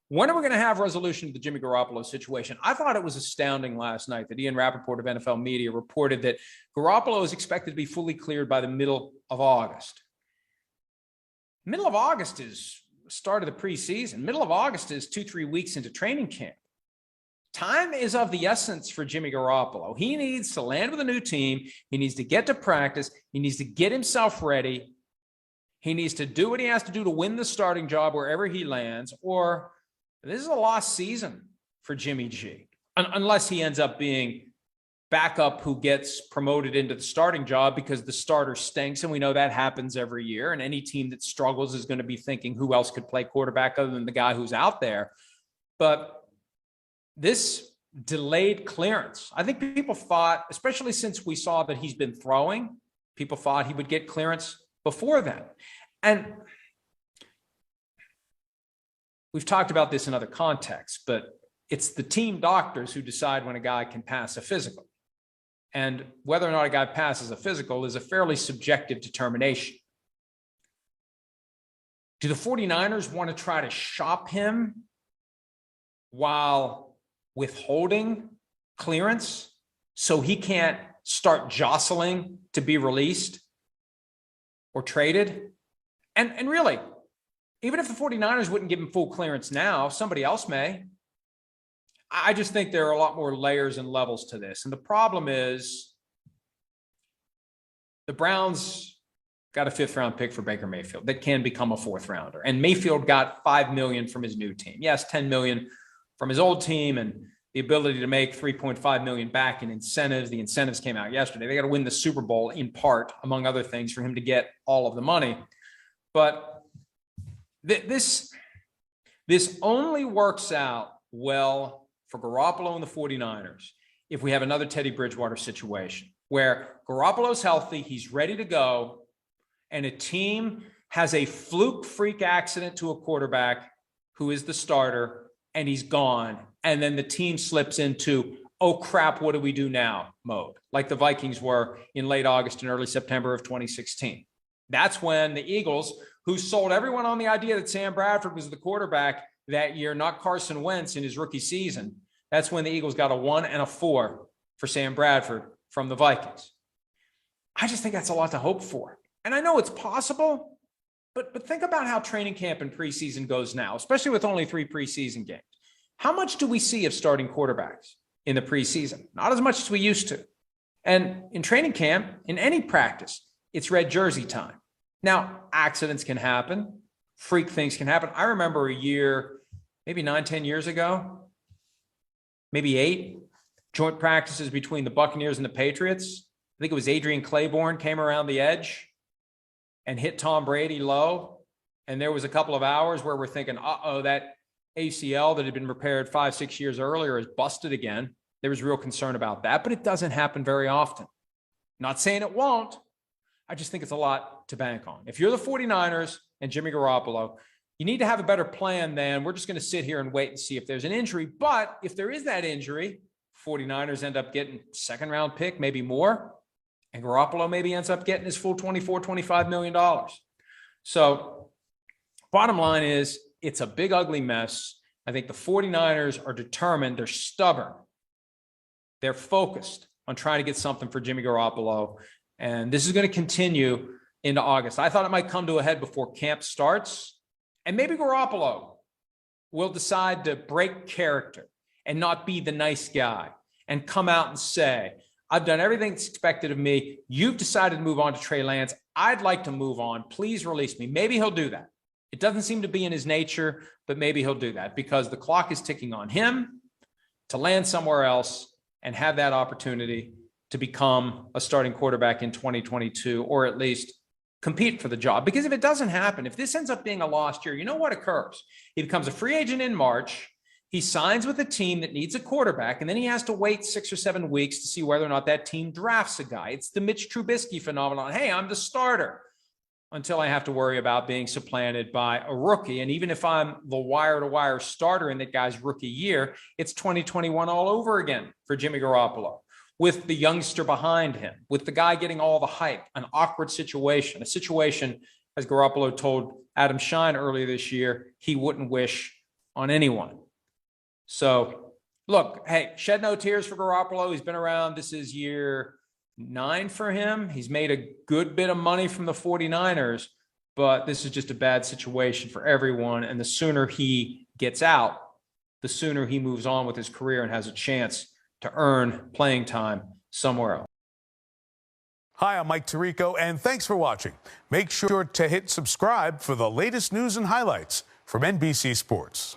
When are we going to have resolution to the Jimmy Garoppolo situation? I thought it was astounding last night that Ian Rappaport of NFL Media reported that Garoppolo is expected to be fully cleared by the middle of August. Middle of August is start of the preseason. Middle of August is 2-3 weeks into training camp. Time is of the essence for Jimmy Garoppolo. He needs to land with a new team. He needs to get to practice. He needs to get himself ready. He needs to do what he has to do to win the starting job wherever he lands, or this is a lost season for Jimmy G, unless he ends up being backup who gets promoted into the starting job because the starter stinks, and we know that happens every year, and any team that struggles is going to be thinking who else could play quarterback other than the guy who's out there. But this delayed clearance, I think people thought, especially since we saw that he's been throwing, people thought he would get clearance before then. And we've talked about this in other contexts, but it's the team doctors who decide when a guy can pass a physical. And whether or not a guy passes a physical is a fairly subjective determination. Do the 49ers want to try to shop him while withholding clearance so he can't start jostling to be released or traded? And really, even if the 49ers wouldn't give him full clearance now, somebody else may. I just think there are a lot more layers and levels to this. And the problem is the Browns got a 5th-round pick for Baker Mayfield that can become a 4th-rounder. And Mayfield got $5 million from his new team. Yes, $10 million from his old team and the ability to make $3.5 million back in incentives. The incentives came out yesterday. They got to win the Super Bowl in part, among other things, for him to get all of the money. But this only works out well for Garoppolo and the 49ers if we have another Teddy Bridgewater situation where Garoppolo's healthy, he's ready to go, and a team has a fluke freak accident to a quarterback who is the starter, and he's gone, and then the team slips into, oh crap, what do we do now mode, like the Vikings were in late August and early September of 2016. That's when the Eagles, who sold everyone on the idea that Sam Bradford was the quarterback that year, not Carson Wentz in his rookie season, that's when the Eagles got a 1 and a 4 for Sam Bradford from the Vikings. I just think that's a lot to hope for. And I know it's possible, but think about how training camp and preseason goes now, especially with only 3 preseason games. How much do we see of starting quarterbacks in the preseason? Not as much as we used to. And in training camp, in any practice, it's red jersey time. Now, accidents can happen. Freak things can happen. I remember a year, maybe 9-10 years ago, maybe 8, joint practices between the Buccaneers and the Patriots. I think it was Adrian Claiborne came around the edge and hit Tom Brady low. And there was a couple of hours where we're thinking, uh-oh, that ACL that had been repaired 5-6 years earlier is busted again. There was real concern about that, but it doesn't happen very often. Not saying it won't. I just think it's a lot to bank on. If you're the 49ers and Jimmy Garoppolo, you need to have a better plan than we're just going to sit here and wait and see if there's an injury. But if there is that injury, 49ers end up getting 2nd-round pick, maybe more, and Garoppolo maybe ends up getting his full $24-25 million. So bottom line is it's a big, ugly mess. I think the 49ers are determined. They're stubborn. They're focused on trying to get something for Jimmy Garoppolo. And this is going to continue into August. I thought it might come to a head before camp starts. And maybe Garoppolo will decide to break character and not be the nice guy and come out and say, I've done everything that's expected of me. You've decided to move on to Trey Lance. I'd like to move on. Please release me. Maybe he'll do that. It doesn't seem to be in his nature, but maybe he'll do that because the clock is ticking on him to land somewhere else and have that opportunity to become a starting quarterback in 2022, or at least compete for the job. Because if it doesn't happen, if this ends up being a lost year, you know what occurs? He becomes a free agent in March. He signs with a team that needs a quarterback, and then he has to wait 6 or 7 weeks to see whether or not that team drafts a guy. It's the Mitch Trubisky phenomenon. Hey, I'm the starter until I have to worry about being supplanted by a rookie. And even if I'm the wire-to-wire starter in that guy's rookie year, it's 2021 all over again for Jimmy Garoppolo, with the youngster behind him, with the guy getting all the hype, an awkward situation, a situation, as Garoppolo told Adam Schein earlier this year, he wouldn't wish on anyone. So look, hey, shed no tears for Garoppolo. He's been around. This is year 9 for him. He's made a good bit of money from the 49ers, but this is just a bad situation for everyone. And the sooner he gets out, the sooner he moves on with his career and has a chance to earn playing time somewhere else. Hi, I'm Mike Tirico, and thanks for watching. Make sure to hit subscribe for the latest news and highlights from NBC Sports.